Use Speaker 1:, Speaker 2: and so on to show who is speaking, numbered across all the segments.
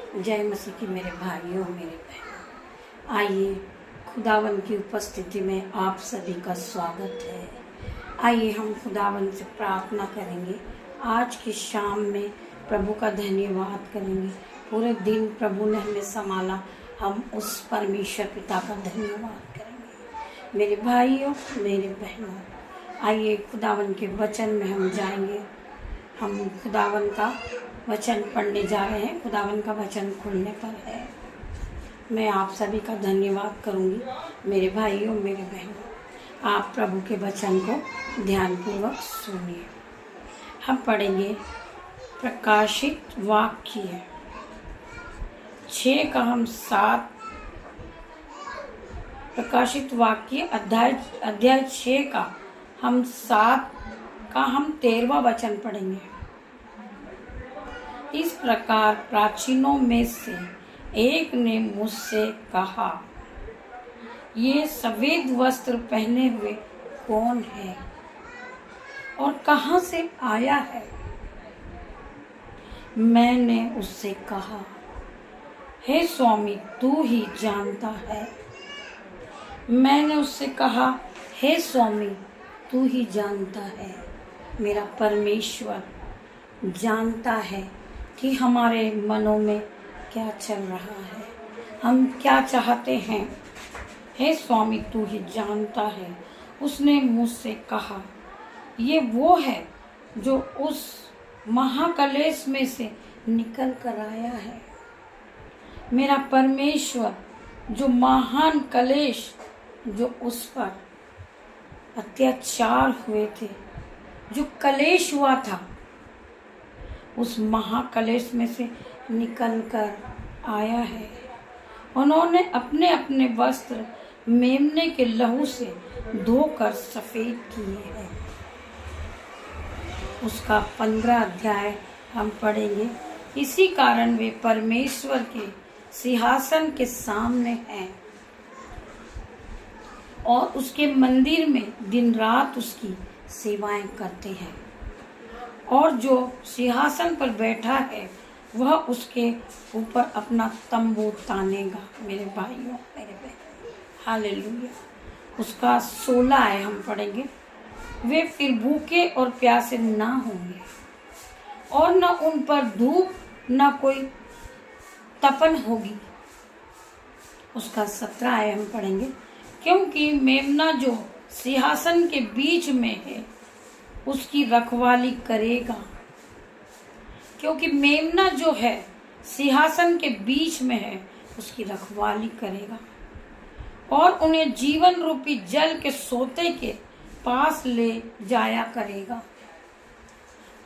Speaker 1: जय मसीह की मेरे भाइयों मेरे बहनों, आइए खुदावन की उपस्थिति में आप सभी का स्वागत है। आइए हम खुदावन से प्रार्थना करेंगे। आज की शाम में प्रभु का धन्यवाद करेंगे। पूरे दिन प्रभु ने हमें संभाला, हम उस परमेश्वर पिता का धन्यवाद करेंगे। मेरे भाइयों मेरे बहनों, आइए खुदावन के वचन में हम जाएंगे। हम खुदावन का वचन पढ़ने जा रहे हैं। खुदावन का वचन खुलने पर है। मैं आप सभी का धन्यवाद करूंगी। मेरे भाइयों मेरे बहनों, आप प्रभु के वचन को ध्यानपूर्वक सुनिए। हम पढ़ेंगे प्रकाशित वाक्य 6 का हम 7, प्रकाशित वाक्य अध्याय 6 का हम 7 का हम 13वां वचन पढ़ेंगे। इस प्रकार प्राचीनों में से एक ने मुझसे कहा, ये सफेद वस्त्र पहने हुए कौन है और कहाँ से आया है? मैंने उससे कहा, हे स्वामी, तू ही जानता है। मैंने उससे कहा, हे स्वामी, तू ही जानता है। मेरा परमेश्वर जानता है कि हमारे मनों में क्या चल रहा है, हम क्या चाहते हैं। हे स्वामी, तू ही जानता है। उसने मुझसे कहा, ये वो है जो उस महाकलेश में से निकल कर आया है। मेरा परमेश्वर जो महान कलेश, जो उस पर अत्याचार हुए थे, जो कलेश हुआ था, उस महाकलेश में से निकल कर आया है। उन्होंने अपने अपने वस्त्र मेमने के लहू से धोकर सफेद किए हैं। उसका 15 अध्याय हम पढ़ेंगे। इसी कारण वे परमेश्वर के सिंहासन के सामने हैं और उसके मंदिर में दिन रात उसकी सेवाएं करते हैं। और जो सिंहासन पर बैठा है वह उसके ऊपर अपना तंबू तानेगा। मेरे भाइयों मेरे बहनों, हालेलुया। उसका 16 है हम पढ़ेंगे। वे फिर भूखे और प्यासे ना होंगे और न उन पर धूप न कोई तपन होगी। उसका 17 है हम पढ़ेंगे। क्योंकि मेमना जो सिंहासन के बीच में है उसकी रखवाली करेगा। क्योंकि मेमना जो है सिंहासन के बीच में है उसकी रखवाली करेगा और उन्हें जीवन रूपी जल के सोते के पास ले जाया करेगा।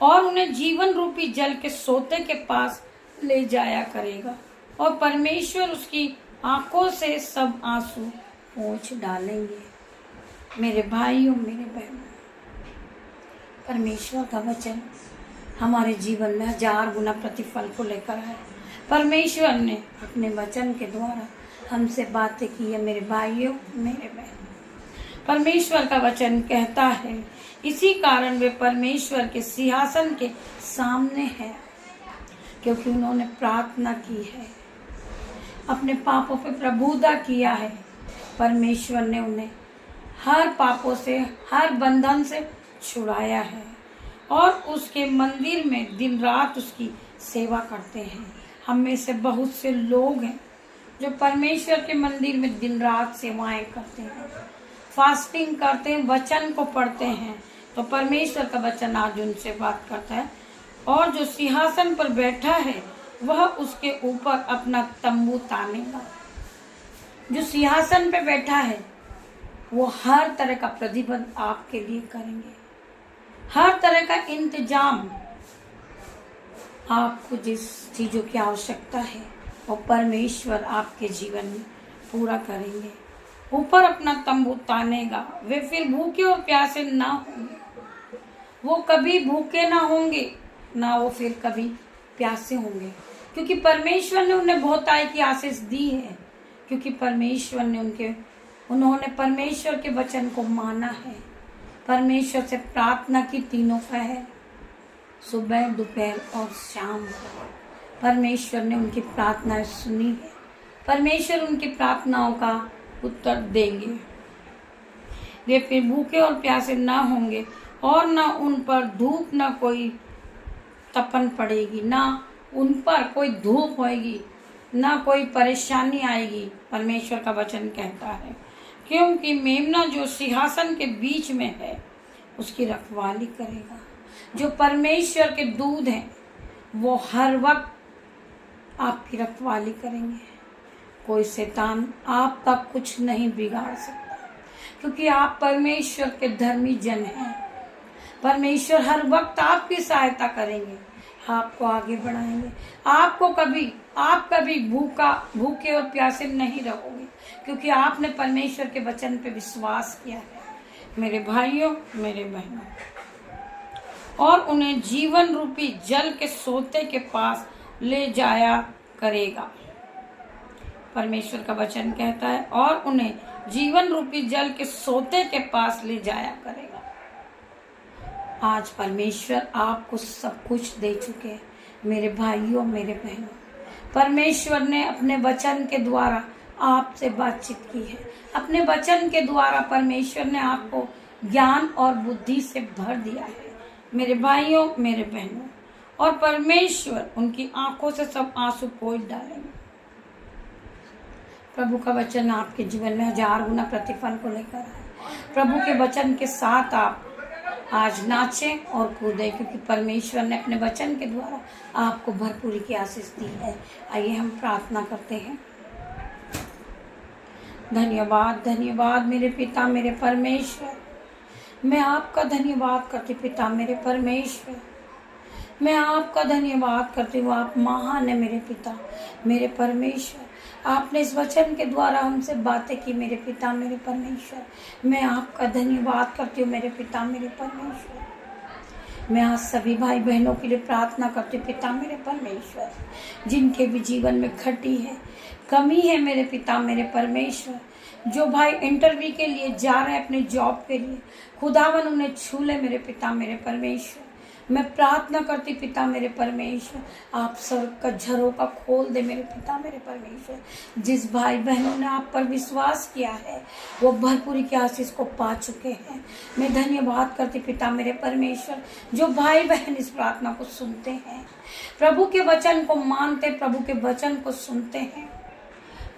Speaker 1: और उन्हें जीवन रूपी जल के सोते के पास ले जाया करेगा और परमेश्वर उसकी आंखों से सब आंसू पोंछ डालेंगे। मेरे भाइयों मेरे बहनों, परमेश्वर का वचन हमारे जीवन में 1000 गुना प्रतिफल को लेकर आए। परमेश्वर ने अपने वचन के द्वारा हमसे बातें की है। मेरे भाइयों मेरे बहनों, परमेश्वर का वचन कहता है, इसी कारण वे परमेश्वर के सिंहासन के सामने हैं, क्योंकि उन्होंने प्रार्थना की है, अपने पापों पर प्रभुता किया है। परमेश्वर ने उन्हें हर पापों से, हर बंधन से छुड़ाया है और उसके मंदिर में दिन रात उसकी सेवा करते हैं। हम में से बहुत से लोग हैं जो परमेश्वर के मंदिर में दिन रात सेवाएं करते हैं, फास्टिंग करते हैं, वचन को पढ़ते हैं। तो परमेश्वर का वचन आज उनसे बात करता है। और जो सिंहासन पर बैठा है वह उसके ऊपर अपना तंबू तानेगा। जो सिंहासन पे बैठा है वो हर तरह का प्रतिबंध आपके लिए करेंगे, हर तरह का इंतजाम। आपको जिस चीजों की आवश्यकता है वो परमेश्वर आपके जीवन में पूरा करेंगे। ऊपर अपना तंबू तानेगा। वे फिर भूखे और प्यासे ना होंगे। वो कभी भूखे ना होंगे, ना वो फिर कभी प्यासे होंगे, क्योंकि परमेश्वर ने उन्हें बहुताई की आशीष दी है। क्योंकि परमेश्वर ने उन्होंने परमेश्वर के वचन को माना है, परमेश्वर से प्रार्थना की तीनों पहर, सुबह दोपहर और शाम को। परमेश्वर ने उनकी प्रार्थनाएं सुनी है। परमेश्वर उनकी प्रार्थनाओं का उत्तर देंगे। वे फिर भूखे और प्यासे ना होंगे और ना उन पर धूप ना कोई तपन पड़ेगी, ना उन पर कोई धूप होएगी, ना कोई परेशानी आएगी। परमेश्वर का वचन कहता है, क्योंकि मेमना जो सिंहासन के बीच में है उसकी रखवाली करेगा। जो परमेश्वर के दूत हैं वो हर वक्त आपकी रखवाली करेंगे। कोई शैतान आपका कुछ नहीं बिगाड़ सकता, क्योंकि आप परमेश्वर के धर्मी जन हैं। परमेश्वर हर वक्त आपकी सहायता करेंगे, आपको आगे बढ़ाएंगे। आप कभी भूखे और प्यासे नहीं रहोगे, क्योंकि आपने परमेश्वर के वचन पे विश्वास किया है। मेरे भाइयों, मेरे बहनों, और उन्हें जीवन रूपी जल के सोते के पास ले जाया करेगा। परमेश्वर का वचन कहता है, और उन्हें जीवन रूपी जल के सोते के पास ले जाया करेगा। आज परमेश्वर आपको सब कुछ दे चुके हैं मेरे भाइयों, मेरे बहनों। परमेश्वर ने अपने वचन के द्वारा आपसे बातचीत की है। अपने वचन के द्वारा परमेश्वर ने आपको ज्ञान और बुद्धि से भर दिया है मेरे भाइयों, मेरे बहनों। और परमेश्वर उनकी आंखों से सब आंसू पोंछ डालेंगे। प्रभु का वचन आपके जीवन में 1000 गुना प्रतिफल को लेकर आए। प्रभु के वचन के साथ आप आज नाचें और कूदें, क्योंकि परमेश्वर ने अपने वचन के द्वारा आपको भरपूरी की आशीष दी है। आइए हम प्रार्थना करते हैं। धन्यवाद, धन्यवाद मेरे पिता, मेरे परमेश्वर। मैं आपका धन्यवाद करती पिता, मेरे परमेश्वर। मैं आपका धन्यवाद करती हूँ। आप महान है मेरे पिता, मेरे परमेश्वर। आपने इस वचन के द्वारा हमसे बातें की मेरे पिता, मेरे परमेश्वर। मैं आपका धन्यवाद करती हूँ मेरे पिता, मेरे परमेश्वर। मैं आज सभी भाई बहनों के लिए प्रार्थना करती हूँ पिता, मेरे परमेश्वर, जिनके भी जीवन में खटी है, कमी है मेरे पिता, मेरे परमेश्वर। जो भाई इंटरव्यू के लिए जा रहे हैं अपने जॉब के लिए, खुदावन उन्हें छू ले मेरे पिता, मेरे परमेश्वर। मैं प्रार्थना करती पिता, मेरे परमेश्वर, आप स्वर्ग का झरोका खोल दे मेरे पिता, मेरे परमेश्वर। जिस भाई बहनों ने आप पर विश्वास किया है वो भरपूरी की आशीष को पा चुके हैं। मैं धन्यवाद करती पिता, मेरे परमेश्वर। जो भाई बहन इस प्रार्थना को सुनते हैं, प्रभु के वचन को मानते, प्रभु के वचन को सुनते हैं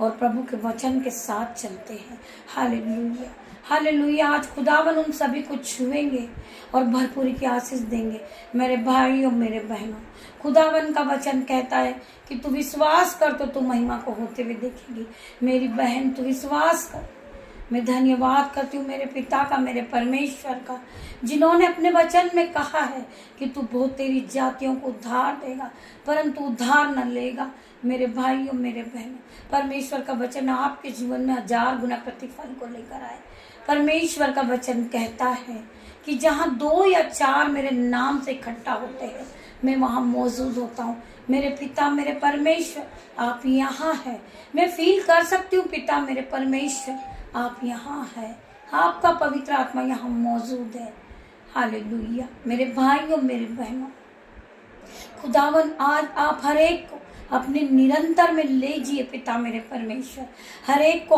Speaker 1: और प्रभु के वचन के साथ चलते हैं। Hallelujah, hallelujah. आज खुदावन उन सभी को छुएंगे और भरपूरी की आशीष देंगे मेरे भाइयों, मेरे बहनों। खुदावन का वचन कहता है कि तू विश्वास कर तो तू महिमा को होते हुए देखेगी। मेरी बहन, तू विश्वास कर। मैं धन्यवाद करती हूँ मेरे पिता का, मेरे परमेश्वर का, जिन्होंने अपने वचन में कहा है कि तू बहुत तेरी जातियों को उद्धार देगा, परंतु उद्धार न लेगा। मेरे भाइयों, मेरे बहनों, परमेश्वर का वचन आपके जीवन में 1000 गुना प्रतिफल को लेकर आए। परमेश्वर का वचन कहता है कि जहाँ 2 या 4 मेरे नाम से इकट्ठा होते हैं, मैं वहाँ मौजूद होता हूँ। मेरे पिता, मेरे परमेश्वर, आप यहाँ हैं। मैं फील कर सकती हूँ पिता, मेरे परमेश्वर, आप यहाँ हैं। आपका पवित्र आत्मा यहाँ मौजूद है। हालेलुया। मेरे भाइयों, मेरे बहनों, खुदावन आज आप हर एक को अपने निरंतर में ले जिए पिता, मेरे परमेश्वर। हर एक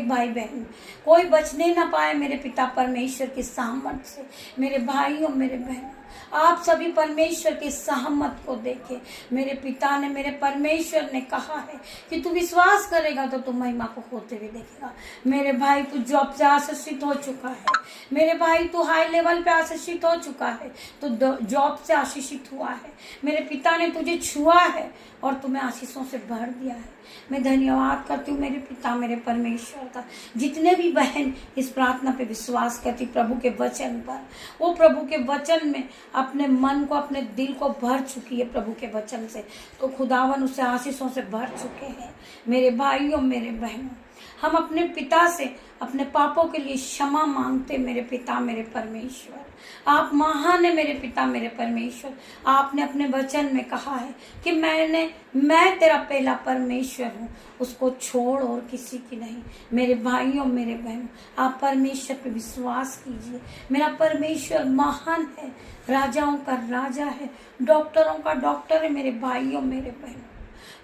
Speaker 1: भाई बहन कोई बचने ना पाए मेरे पिता परमेश्वर की सहमत से। मेरे भाइयों, मेरे बहनों, आप सभी परमेश्वर की सहमत को देखे। मेरे पिता ने, मेरे परमेश्वर ने कहा है कि तू विश्वास करेगा तो तू महिमा को होते हुए देखेगा। मेरे भाई, तू जॉब से आशीषित हो चुका है। मेरे भाई, तू हाई लेवल पे आशीषित हो चुका है, तू जॉब से आशीषित हुआ है। मेरे पिता ने तुझे छुआ है और तुम्हें आशीषों से भर दिया है। मैं धन्यवाद करती हूँ मेरे पिता, मेरे परमेश्वर का। जितने भी बहन इस प्रार्थना पे विश्वास करती प्रभु के वचन पर, वो प्रभु के वचन में अपने मन को, अपने दिल को भर चुकी है प्रभु के वचन से, तो खुदावन उसे आशीषों से भर चुके हैं। मेरे भाइयों, मेरे बहनों, हम अपने पिता से अपने पापों के लिए क्षमा मांगते। मेरे पिता मेरे परमेश्वर, आप महान है मेरे पिता मेरे परमेश्वर। आपने अपने वचन में कहा है कि मैं तेरा पहला परमेश्वर हूँ, उसको छोड़ और किसी की नहीं। मेरे भाइयों मेरे बहनों, आप परमेश्वर पे विश्वास कीजिए। मेरा परमेश्वर महान है, राजाओं का राजा है, डॉक्टरों का डॉक्टर है। मेरे भाइयों मेरे बहनों,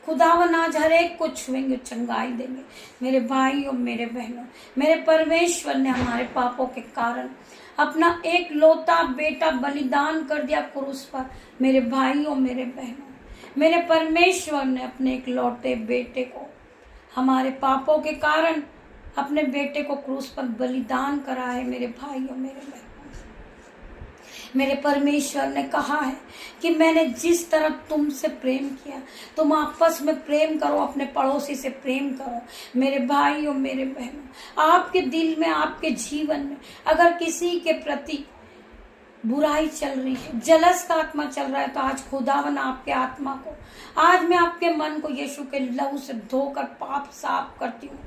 Speaker 1: खुदावन आज हर एक को छुएंगे, चंगाई देंगे। मेरे भाइयों मेरे बहनों, मेरे परमेश्वर ने हमारे पापों के कारण अपना एक लौता बेटा बलिदान कर दिया क्रूस पर। मेरे भाइयों मेरे बहनों, मेरे परमेश्वर ने अपने एक लौटे बेटे को हमारे पापों के कारण अपने बेटे को क्रूस पर बलिदान करा है। मेरे भाइयों मेरे बहनों, मेरे परमेश्वर ने कहा है कि मैंने जिस तरह तुमसे प्रेम किया, तुम आपस में प्रेम करो, अपने पड़ोसी से प्रेम करो। मेरे भाइयों मेरे बहनों, आपके दिल में, आपके जीवन में अगर किसी के प्रति बुराई चल रही है, जलस का आत्मा चल रहा है, तो आज खुदावन आपके आत्मा को, आज मैं आपके मन को यीशु के लहू से धोकर पाप साफ करती हूँ।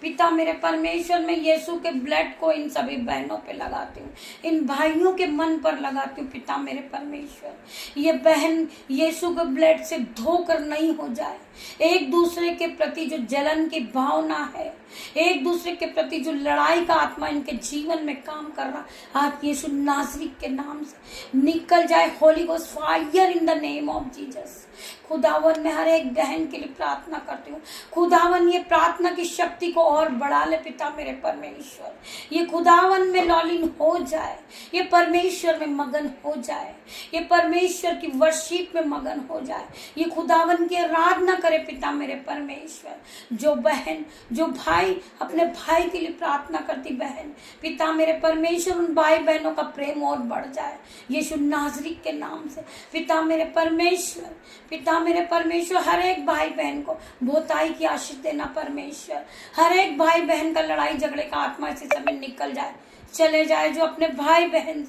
Speaker 1: पिता मेरे परमेश्वर, मैं यीशु के ब्लड को इन सभी बहनों पे लगाती हूँ, इन भाइयों के मन पर लगाती हूँ। पिता मेरे परमेश्वर, ये बहन यीशु के ब्लड से धोकर नहीं हो जाए। एक दूसरे के प्रति जो जलन की भावना है, एक दूसरे के प्रति जो लड़ाई का आत्मा इनके जीवन में काम कर रहा, आज यीशु नासरी के नाम से निकल जाए। Holi ghost fire in the name of Jesus. खुदावन मैं हर एक बहन के लिए प्रार्थना करती हूँ। खुदावन ये प्रार्थना की शक्ति को और बढ़ा ले। पिता मेरे परमेश्वर, ये खुदावन में लॉलिन हो जाए, ये परमेश्वर में मगन हो जाए, ये परमेश्वर की वर्शिप में मगन हो जाए, ये खुदावन की आराधना करे। पिता मेरे परमेश्वर, जो बहन जो भाई अपने भाई के लिए प्रार्थना करती बहन, पिता मेरे परमेश्वर उन भाई बहनों का प्रेम और बढ़ जाए यीशु नासरी के नाम से। पिता मेरे परमेश्वर, पिता मेरे परमेश्वर, हर एक भाई बहन को बहुताई की आशीष देना परमेश्वर। हर एक भाई बहन का लड़ाई झगड़े का आत्मा इसी समय निकल जाए, चले जाए। जो अपने भाई बहन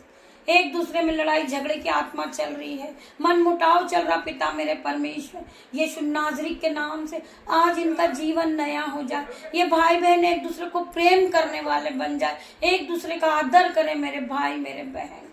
Speaker 1: एक दूसरे में लड़ाई झगड़े की आत्मा चल रही है, मन मुटाव चल रहा, पिता मेरे परमेश्वर यीशु नासरी के नाम से आज इनका जीवन नया हो जाए। ये भाई बहन एक दूसरे को प्रेम करने वाले बन जाए, एक दूसरे का आदर करें। मेरे भाई मेरे बहन,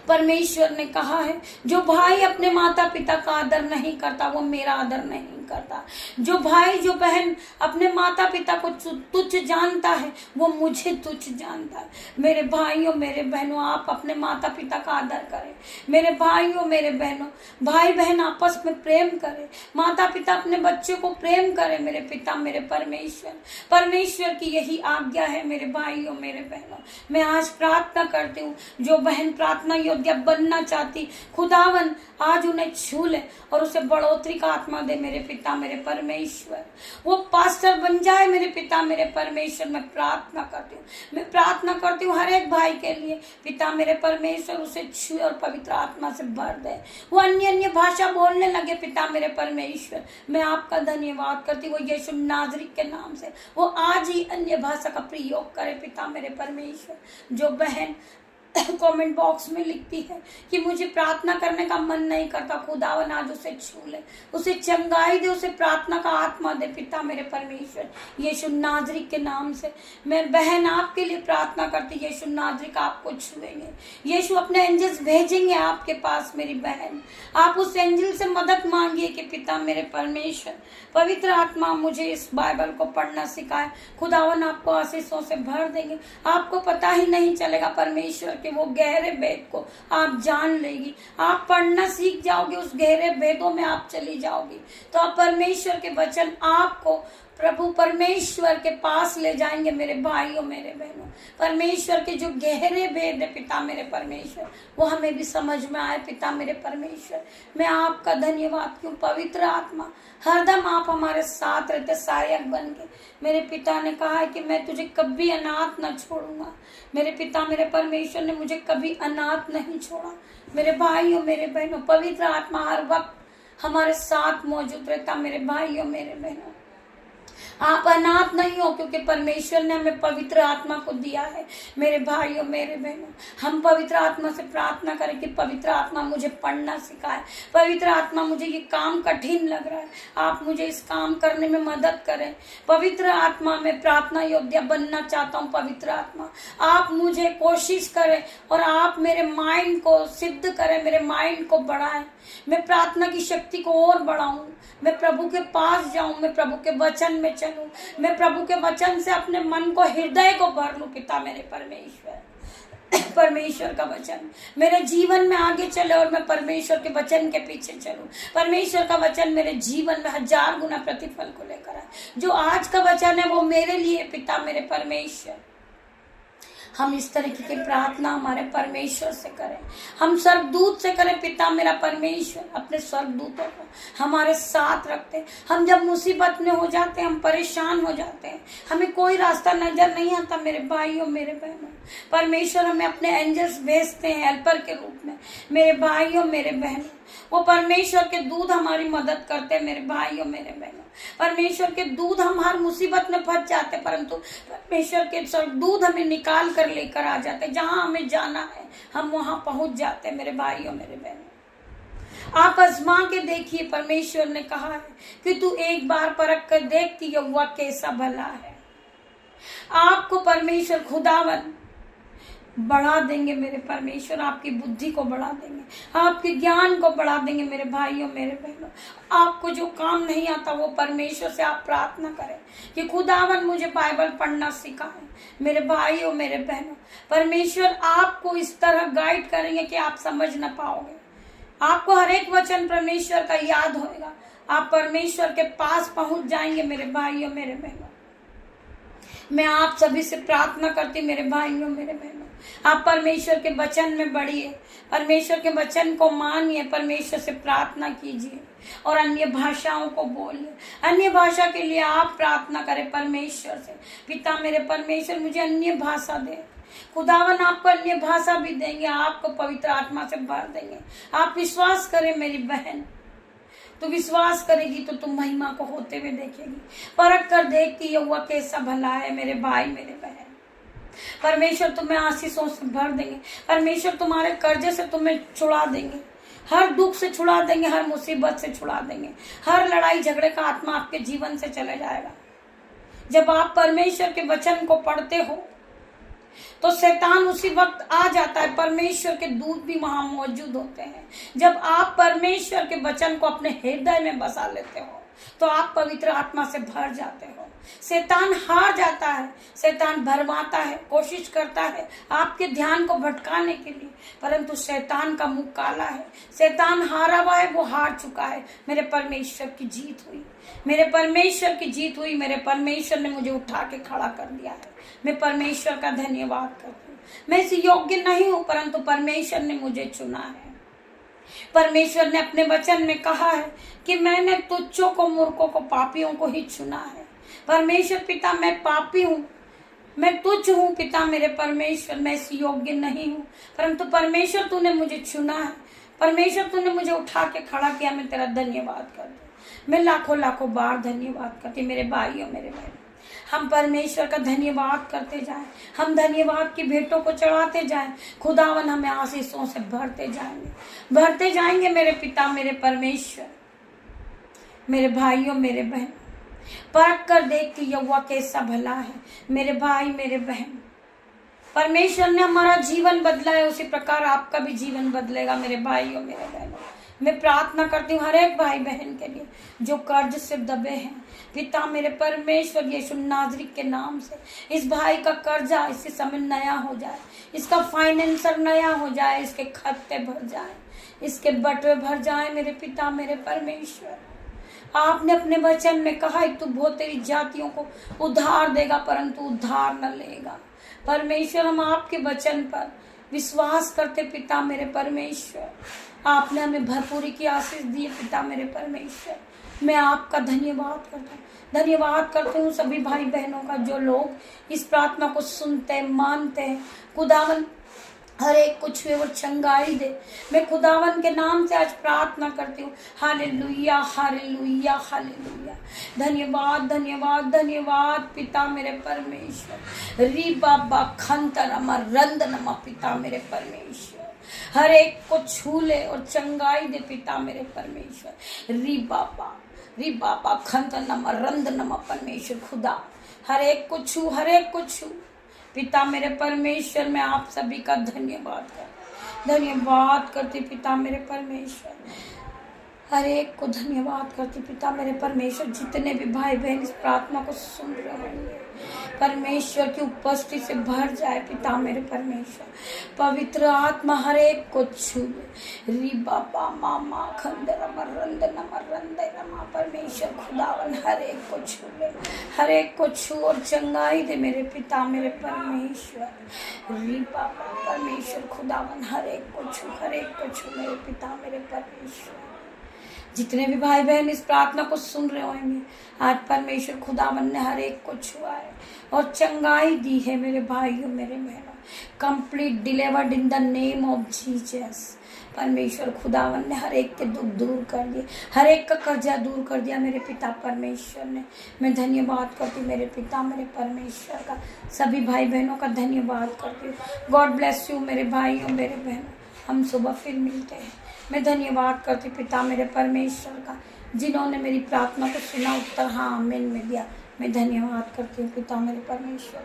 Speaker 1: परमेश्वर ने कहा है जो भाई अपने माता पिता का आदर नहीं करता वो मेरा आदर नहीं करता। जो भाई जो बहन अपने माता पिता को तुच्छ जानता है वो मुझे तुच्छ जानता है। मेरे भाइयों मेरे बहनों, आप अपने माता पिता का आदर करें। मेरे भाइयों मेरे बहनों, भाई बहन आपस में प्रेम करें, माता पिता अपने बच्चे को प्रेम करें। मेरे पिता मेरे परमेश्वर, परमेश्वर की यही आज्ञा है। मेरे भाइयों मेरे बहनों, मैं आज प्रार्थना करती हूँ जो बहन प्रार्थना योद्धा बनना चाहती, खुदावन आज उन्हें छू ले और उसे बढ़ोतरी का आत्मा दे। मेरे पिता मेरे परमेश्वर, वो पास्टर बन जाए। मेरे पिता मेरे परमेश्वर, मैं प्रार्थना करती हूँ, मैं प्रार्थना करती हूँ हर एक भाई के लिए। पिता मेरे परमेश्वर उसे छुए और पवित्र आत्मा से भर दे, वो अन्य अन्य भाषा बोलने लगे। पिता मेरे परमेश्वर, मैं आपका धन्यवाद करती हूँ यीशु नासरी के नाम से वो आज ही अन्य भाषा का प्रयोग करे। पिता मेरे परमेश्वर, जो बहन कमेंट बॉक्स में लिखती है कि मुझे प्रार्थना करने का मन नहीं करता, खुदावन आज उसे छू ले, उसे चंगाई दे, उसे प्रार्थना का आत्मा दे। पिता मेरे परमेश्वर यीशु नासरी के नाम से मैं बहन आपके लिए प्रार्थना करती, यीशु नासरी का आपको छुएंगे। यीशु अपने एंजल्स भेजेंगे आपके पास। मेरी बहन, आप उस एंजल से मदद मांगिए कि पिता मेरे परमेश्वर पवित्र आत्मा मुझे इस बाइबल को पढ़ना सिखाए। खुदावन आपको आशीषों से भर देंगे, आपको पता ही नहीं चलेगा परमेश्वर कि वो गहरे भेद को आप जान लेगी। आप पढ़ना सीख जाओगे, उस गहरे भेदों में आप चली जाओगी, तो आप परमेश्वर के वचन आपको प्रभु परमेश्वर के पास ले जाएंगे। मेरे भाइयों मेरे बहनों, परमेश्वर के जो गहरे भेद है पिता मेरे परमेश्वर वो हमें भी समझ में आए। पिता मेरे परमेश्वर, मैं आपका धन्यवाद क्यों पवित्र आत्मा हरदम आप हमारे साथ रहते सहायक बन के। मेरे पिता ने कहा है कि मैं तुझे कभी अनाथ न छोड़ूंगा। मेरे पिता मेरे परमेश्वर ने मुझे कभी अनाथ नहीं छोड़ा। मेरे भाइयों मेरे बहनों, पवित्र आत्मा हर वक्त हमारे साथ मौजूद रहता। मेरे भाइयों मेरे बहनों, आप अनाथ नहीं हो, क्योंकि परमेश्वर ने हमें पवित्र आत्मा को दिया है। मेरे भाइयों मेरे बहनों, हम पवित्र आत्मा से प्रार्थना करें कि पवित्र आत्मा मुझे पढ़ना सिखाए। पवित्र आत्मा, मुझे ये काम कठिन लग रहा है, आप मुझे इस काम करने में मदद करें। पवित्र आत्मा, मैं प्रार्थना योद्धा बनना चाहता हूँ। पवित्र आत्मा, आप मुझे कोशिश करें और आप मेरे माइंड को सिद्ध करें, मेरे माइंड को बढ़ाएं, मैं प्रार्थना की शक्ति को और बढ़ाऊं, मैं प्रभु के पास जाऊं, मैं प्रभु के वचन में चलूं, मैं प्रभु के वचन से अपने मन को, हृदय को भर लूं। पिता मेरे परमेश्वर, परमेश्वर का वचन मेरे जीवन में आगे चले और मैं परमेश्वर के वचन के पीछे चलूं। परमेश्वर का वचन मेरे जीवन में 1000 गुना प्रतिफल को लेकर आए। जो आज का वचन है वो मेरे लिए, पिता मेरे परमेश्वर। हम इस तरीके की प्रार्थना हमारे परमेश्वर से करें, हम स्वर्गदूत से करें। पिता मेरा परमेश्वर अपने स्वर्गदूतों को हमारे साथ रखते हैं। हम जब मुसीबत में हो जाते हैं, हम परेशान हो जाते हैं, हमें कोई रास्ता नजर नहीं आता, मेरे भाइयों मेरे बहनों, परमेश्वर हमें अपने एंजल्स भेजते हैं हेल्पर के रूप में। मेरे भाइयों मेरे बहनों, वो परमेश्वर के दूध हमारी मदद करते हैं। मेरे भाइयों मेरे बहनों, परमेश्वर के दूध, हम हर मुसीबत में फंस जाते, परंतु परमेश्वर के दूध हमें निकाल कर लेकर आ जाते। जहां हमें जाना है हम वहां पहुंच जाते। मेरे भाइयों मेरे बहनों, आप आजमा के देखिए। परमेश्वर ने कहा है कि तू एक बार परख कर देखती है वह कैसा भला है। आपको परमेश्वर खुदावन बढ़ा देंगे। मेरे परमेश्वर आपकी बुद्धि को बढ़ा देंगे, आपके ज्ञान को बढ़ा देंगे। मेरे भाइयों मेरे बहनों, आपको जो काम नहीं आता वो परमेश्वर से आप प्रार्थना करें कि खुदावन मुझे बाइबल पढ़ना सिखाए। मेरे भाइयों मेरे बहनों, परमेश्वर आपको इस तरह गाइड करेंगे कि आप समझ ना पाओगे। आपको हर एक वचन परमेश्वर का याद होगा, आप परमेश्वर के पास पहुंच जाएंगे। मेरे भाइयों मेरे बहनों, मैं आप सभी से प्रार्थना करती, मेरे भाइयों मेरे बहनों, आप परमेश्वर के वचन में बढ़िए, परमेश्वर के वचन को मानिए, परमेश्वर से प्रार्थना कीजिए और अन्य भाषाओं को बोलिए। अन्य भाषा के लिए आप प्रार्थना करें परमेश्वर से, पिता मेरे परमेश्वर मुझे अन्य भाषा दे। खुदावन आपको अन्य भाषा भी देंगे, आपको पवित्र आत्मा से भर देंगे। आप विश्वास करें मेरी बहन, तो विश्वास करेगी तो तुम महिमा को होते हुए देखेगी। परख कर देखती है वह कैसा भला है। मेरे भाई मेरे बहन, परमेश्वर तुम्हें आशीषों से भर देंगे। परमेश्वर तुम्हारे कर्जे से तुम्हें छुड़ा देंगे, हर दुख से छुड़ा देंगे, हर मुसीबत से छुड़ा देंगे, हर लड़ाई झगड़े का आत्मा आपके जीवन से चले जाएगा। जब आप परमेश्वर के वचन को पढ़ते हो तो शैतान उसी वक्त आ जाता है। परमेश्वर के दूत भी वहां मौजूद होते हैं। जब आप परमेश्वर के वचन को अपने हृदय में बसा लेते हो तो आप पवित्र आत्मा से भर जाते हो। शैतान हार जाता है, शैतान भरमाता है, कोशिश करता है आपके ध्यान को भटकाने के लिए, परंतु शैतान का मुंह काला है। शैतान हारा हुआ है, वो हार चुका है। मेरे परमेश्वर की जीत हुई, मेरे परमेश्वर की जीत हुई। मेरे परमेश्वर ने मुझे उठा के खड़ा कर दिया है। मैं परमेश्वर का धन्यवाद करती हूँ। मैं इस योग्य नहीं हूँ, परंतु परमेश्वर ने मुझे चुना है। परमेश्वर ने अपने वचन में कहा है कि मैंने तुच्छों को, मूर्खों को, पापियों को ही चुना है। परमेश्वर पिता, मैं पापी हूँ, मैं तुच्छ हूँ पिता मेरे परमेश्वर, मैं इस योग्य नहीं हूँ, परंतु परमेश्वर तूने मुझे चुना है। परमेश्वर तूने मुझे उठा के खड़ा किया, मैं तेरा धन्यवाद करती हूँ। मैं लाखों लाखों बार धन्यवाद करती। मेरे भाइयों मेरे बहनों, हम परमेश्वर का धन्यवाद करते जाएं, हम धन्यवाद की भेंटों को चढ़ाते जाएं। खुदावन हमें आशीषों से भरते जाएंगे मेरे पिता मेरे परमेश्वर। मेरे भाइयों मेरे बहन, परख कर देखती यहोवा कैसा भला है। मेरे भाई मेरे बहन, परमेश्वर ने हमारा जीवन बदला है, उसी प्रकार आपका भी जीवन बदलेगा। मेरे भाइयों मेरे बहनों, मैं प्रार्थना करती हूँ हर एक भाई बहन के लिए जो कर्ज से दबे हैं। पिता मेरे परमेश्वर, यीशु नाज़री के नाम से इस भाई का कर्जा इसी समय नया हो जाए, इसका फाइनेंसर नया हो जाए, इसके खाते भर जाए, इसके बटवे भर जाए। मेरे पिता मेरे परमेश्वर, आपने अपने वचन में कहा है तू बहुत तेरी जातियों को उद्धार देगा, परंतु उद्धार न लेगा। परमेश्वर, हम आपके वचन पर विश्वास करते पिता मेरे परमेश्वर। आपने हमें भरपूरी की आशीष दी पिता मेरे परमेश्वर। मैं आपका धन्यवाद करती हूँ सभी भाई बहनों का, जो लोग इस प्रार्थना को सुनते हैं, मानते हैं। खुदावन, हर एक को छुए और चंगाई दे। मैं खुदावन के नाम से आज प्रार्थना करती हूँ। Hallelujah hallelujah hallelujah. धन्यवाद धन्यवाद धन्यवाद पिता मेरे परमेश्वर। री बाबा खंतनमा रंदनमा पिता मेरे परमेश्वर। हर एक को छू ले और चंगाई दे पिता मेरे परमेश्वर। री बाबा खंतनमा रंदनमा परमेश्वर खुदा। हर एक को छू, हर एक को छू पिता मेरे परमेश्वर। मैं आप सभी का धन्यवाद करती पिता मेरे परमेश्वर। हर एक को धन्यवाद करती पिता मेरे परमेश्वर। जितने भी भाई बहन इस प्रार्थना को सुन रहे हैं, परमेश्वर की उपस्थिति से भर जाए पिता मेरे परमेश्वर। पवित्र आत्मा हर एक को छू ले। री बाबा मामा खंडरमा रंदनमा रंदनमा परमेश्वर खुदावन हर एक को छू ले, हर एक को छू और चंगाई दे मेरे पिता मेरे परमेश्वर। री बाबा परमेश्वर खुदावन हर एक को छू, हर एक को छू मेरे पिता मेरे परमेश्वर। जितने भी भाई बहन इस प्रार्थना को सुन रहे होंगे, आज परमेश्वर खुदावन ने हर एक को छुआ है और चंगाई दी है मेरे भाइयों मेरे बहनों। Complete delivered in the name of Jesus. परमेश्वर खुदावन ने हर एक के दुख दूर कर दिए, हर एक का कर्जा दूर कर दिया मेरे पिता परमेश्वर ने। मैं धन्यवाद करती हूँ मेरे पिता मेरे परमेश्वर का। सभी भाई बहनों का धन्यवाद करती हूँ। गॉड ब्लेस यू मेरे भाइयों मेरे बहनों। हम सुबह फिर मिलते हैं। मैं धन्यवाद करती पिता मेरे परमेश्वर का, जिन्होंने मेरी प्रार्थना को सुना, उत्तर हाँ आमीन में दिया। मैं धन्यवाद करती हूँ पिता मेरे परमेश्वर।